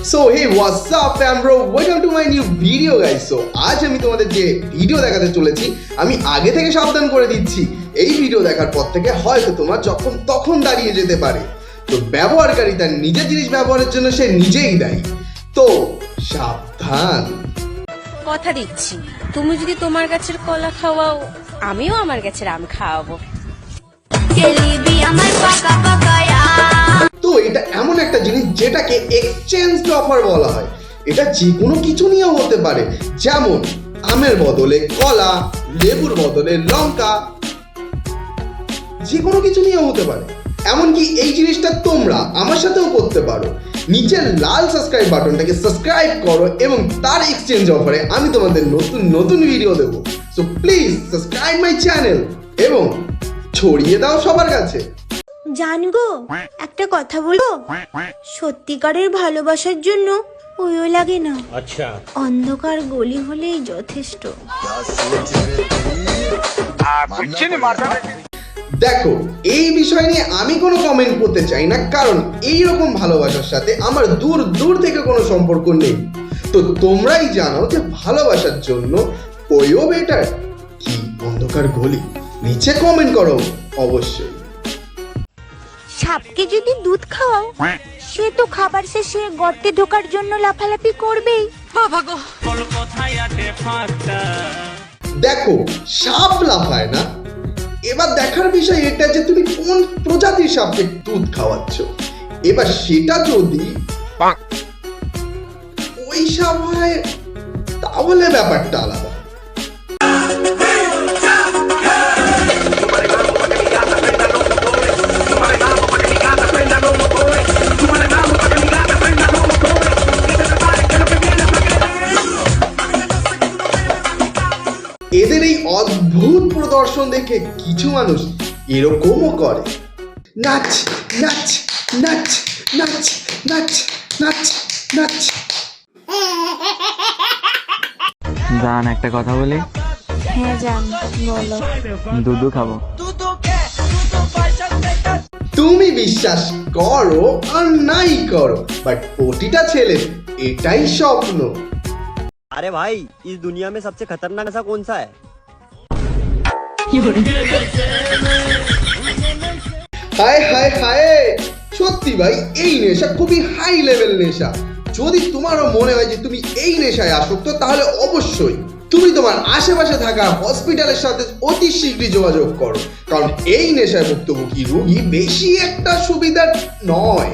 So hey, what's up fam bro? Welcome to my new video guys. So আজ আমি তোমাদের যে video দেখাতে চলেছি আমি আগে থেকে সাবধান করে দিচ্ছি এই ভিডিও দেখার পর থেকে হয়তো তোমার যখন তখন দাঁড়িয়ে যেতে পারে। তো ব্যবহারকারী তার নিজের জিনিস ব্যবহারের জন্য সে নিজেই দায়ী। তো সাবধান। কথা দিচ্ছি তুমি যদি তোমার গাছের কলা খাওয়াও আমিও আমার গাছের আম খাওয়াবো। তো এটা এমন একটা জিনিস যেটাকে এক্সচেঞ্জ অফার বলা হয়। এটা যে কোনো কিছু নিয়েও হতে পারে, যেমন আমের বদলে কলা, লেবুর বদলে লঙ্কা, যে কোনো কিছু নিয়েও হতে পারে। এমনকি এই জিনিসটা তোমরা আমার সাথেও করতে পারো। নিচের লাল সাবস্ক্রাইব বাটনটাকে সাবস্ক্রাইব করো এবং তার এক্সচেঞ্জ অফারে আমি তোমাদের নতুন নতুন ভিডিও দেবো। So please subscribe my channel এবং ছড়িয়ে দাও সবার কাছে। জানগো একটা কথা বলবো, সত্যিকারের ভালোবাসার জন্য ওইও লাগে না। আচ্ছা, অন্ধকার গলি হলেই যথেষ্ট। দেখো এই বিষয় নিয়ে আমি কোনো কমেন্ট করতে চাই না, কারণ এইরকম ভালোবাসার সাথে আমার দূর দূর থেকে কোনো সম্পর্ক নেই। তো তোমরাই জানো যে ভালোবাসার জন্য ওইও বেটার কি অন্ধকার গলি। নিচে কমেন্ট করো অবশ্যই। সাপকে যদি দুধ খাওয়াও সে তো খাবার শেষে গর্তে ঢোকার জন্য লাফালাফি করবেই। দেখো সাপ লাফায় না, এবার দেখার বিষয় এটা যে তুমি কোন প্রজাতির সাপকে দুধ খাওয়াচ্ছ। এবার সেটা যদি ওই সাপ হয় তাহলে ব্যাপারটা আলাদা। এদের এই অদ্ভুত প্রদর্শন দেখে কিছু মানুষ এরকমও করে, নাচ নাচ নাচ নাচ নাচ নাচ নাচ। জান একটা কথা বলি? হ্যাঁ জান বলো। দুধু খাবো। তুমি বিশ্বাস করো আর নাই করো, বাট প্রতিটা ছেলে এটাই স্বপ্ন। अरे भाई इस दुनिया में सबसे खतरनाक नशा कौन सा है? হায় হায় হায়, সত্যি ভাই এই নেশা খুবই হাই লেভেল নেশা। যদি তোমারও মনে হয় যে তুমি এই নেশায় আসক্ত, তাহলে অবশ্যই তুমি তোমার আশেপাশে থাকা হসপিটালের সাথে অতি শীঘ্রই যোগাযোগ করো, কারণ এই নেশায় ভুক্তভোগী রোগী বেশি একটা সুবিধার নয়।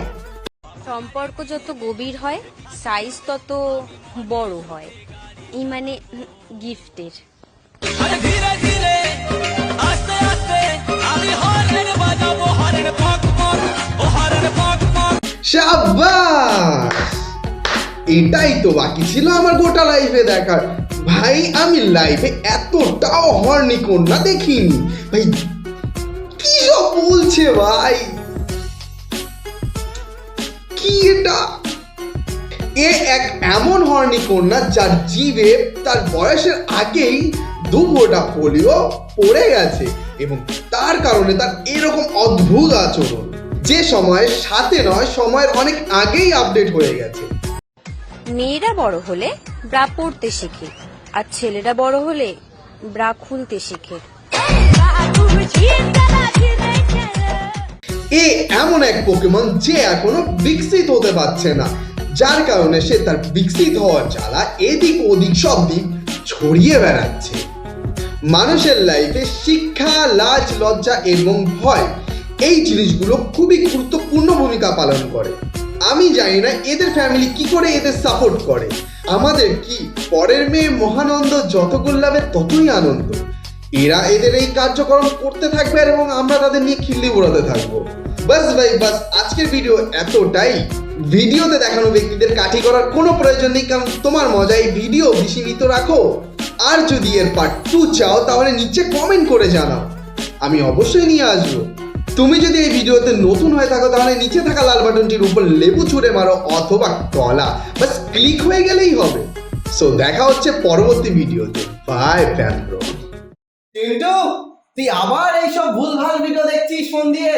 সম্পর্ক যত গভীর হয় সাইজ তত বড় হয়, এই মানে গিফটের। শাবাশ, এটাই তো বাকি ছিল আমার গোটা লাইফে দেখার। ভাই আমি লাইফে এতটাও হর্নি কন্যা দেখিনি ভাই। কি সব বলছে ভাই, কি এটা? এ এক এমন হর্নি কন্যা যার জিভে তার বয়সের আগেই 2 ফোঁটা পোলিও পড়ে গেছে এবং তার কারণে তার এরকম অদ্ভুত আচরণ, যে সময়ের সাথে নয় সময়ের অনেক আগেই আপডেট হয়ে গেছে। মেয়েরা বড় হলে ব্রা পরতে শেখে আর ছেলেরা বড় হলে ব্রা খুলতে শেখে। এ এমন এক পোকেমন যে এখনো বিকশিত হতে পারছে না, যার কারণে সে তার বিকশিত হওয়ার জ্বালা এদিক ওদিক সব দিক ছড়িয়ে বেড়াচ্ছে। মানুষের লাইফে শিক্ষা, লাজ, লজ্জা এবং ভয় এই জিনিসগুলো খুবই গুরুত্বপূর্ণ ভূমিকা পালন করে। আমি জানি না এদের ফ্যামিলি কি করে এদের সাপোর্ট করে। আমাদের কি পরের মেয়ে মহানন্দ যত গোল্লাবে ততই আনন্দ। এরা এদের এই কার্যক্রম করতে থাকবে এবং আমরা তাদের নিয়ে খিল্লি উড়াতে থাকবো। বাস ভাই বাস, আজকের ভিডিও এতটাই। ভিডিওতে দেখানো ব্যক্তিদের কাঠি করার কোনো প্রয়োজন নেই, কারণ তোমার মজায় ভিডিও সীমিত রাখো। আর যদি এর পার্ট 2 চাও তাহলে নিচে কমেন্ট করে জানাও, আমি অবশ্যই নিয়ে আসবো। তুমি যদি এই ভিডিওতে নতুন হয়ে থাকো তাহলে নিচে থাকা লাল বাটনটির উপর লেবু ছুঁড়ে মারো অথবা কলা, বাস ক্লিক হয়ে গেলেই হবে। সো দেখা হচ্ছে পরবর্তী ভিডিওতে। Bye fan bro. কিন্তু তুই আবার এইসব ভুলভাল ভিডিও দেখছিস ফোন দিয়ে?